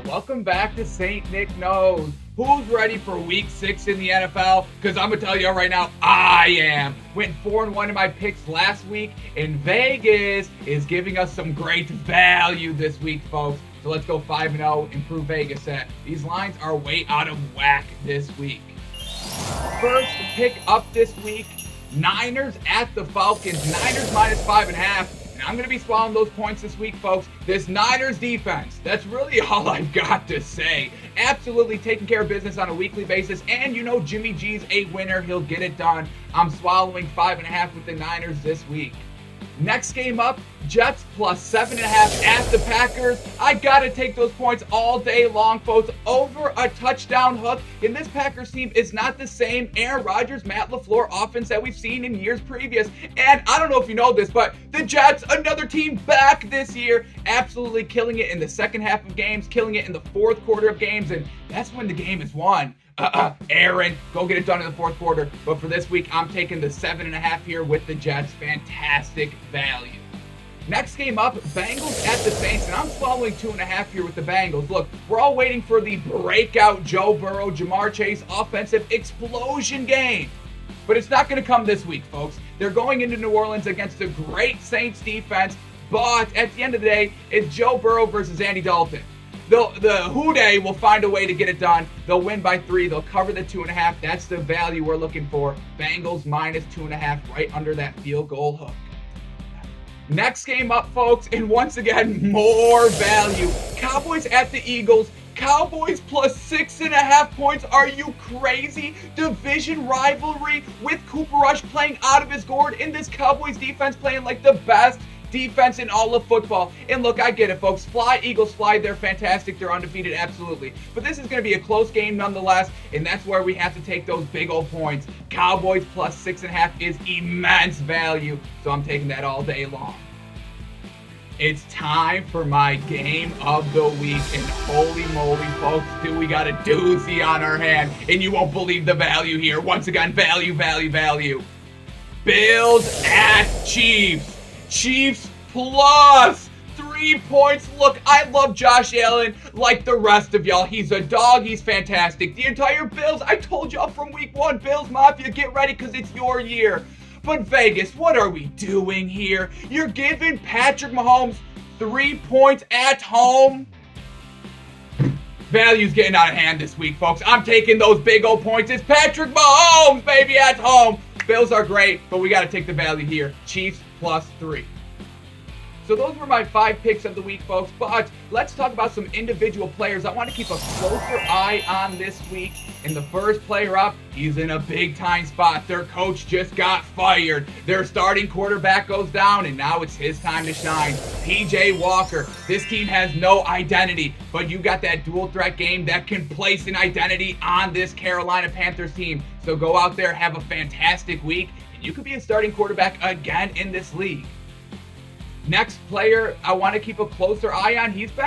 Welcome back to St. Nick Knows. Who's ready for week 6 in the NFL? Because I'm going to tell you right now, I am. Went 4-1 in my picks last week, and Vegas is giving us some great value this week, folks. So let's go 5-0, improve Vegas set. These lines are way out of whack this week. First pick up this week, Niners at the Falcons. Niners minus 5.5. I'm going to be swallowing those points this week, folks. This Niners defense, that's really all I've got to say. Absolutely taking care of business on a weekly basis. And you know Jimmy G's a winner. He'll get it done. I'm swallowing 5.5 with the Niners this week. Next game up, Jets plus 7.5 at the Packers. I got to take those points all day long, folks. Over a touchdown hook. And this Packers team is not the same Aaron Rodgers, Matt LaFleur offense that we've seen in years previous. And I don't know if you know this, but the Jets, another team back this year, absolutely killing it in the second half of games, killing it in the fourth quarter of games. And that's when the game is won. Aaron, go get it done in the fourth quarter. But for this week, I'm taking the 7.5 here with the Jets. Fantastic value. Next game up, Bengals at the Saints, and I'm swallowing 2.5 here with the Bengals. Look, we're all waiting for the breakout Joe Burrow, Jamar Chase offensive explosion game. But it's not going to come this week, folks. They're going into New Orleans against a great Saints defense, but at the end of the day, it's Joe Burrow versus Andy Dalton. The Houday will find a way to get it done. They'll win by 3. They'll cover the 2.5. That's the value we're looking for. Bengals minus 2.5 right under that field goal hook. Next game up, folks, and once again, more value. Cowboys at the Eagles. Cowboys plus 6.5 points. Are you crazy? Division rivalry with Cooper Rush playing out of his gourd in this Cowboys defense playing like the best defense in all of football. And look, I get it, folks. Fly, Eagles fly. They're fantastic. They're undefeated, absolutely. But this is going to be a close game nonetheless, and that's where we have to take those big old points. Cowboys plus 6.5 is immense value, so I'm taking that all day long. It's time for my game of the week, and holy moly, folks, do we got a doozy on our hand, and you won't believe the value here. Once again, value, value, value. Bills at Chiefs. Chiefs plus 3 points. Look, I love Josh Allen like the rest of y'all. He's a dog. He's fantastic. The entire Bills, I told y'all from week 1, Bills Mafia, get ready because it's your year. But Vegas, what are we doing here? You're giving Patrick Mahomes 3 points at home? Value's getting out of hand this week, folks. I'm taking those big old points. It's Patrick Mahomes, baby, at home. Bills are great, but we got to take the value here. Chiefs plus 3. So those were my 5 picks of the week, folks. But let's talk about some individual players I want to keep a closer eye on this week. And the first player up, he's in a big-time spot. Their coach just got fired. Their starting quarterback goes down, and now it's his time to shine. P.J. Walker. This team has no identity, but you got that dual-threat game that can place an identity on this Carolina Panthers team. So go out there, have a fantastic week, and you could be a starting quarterback again in this league. Next player I want to keep a closer eye on, he's been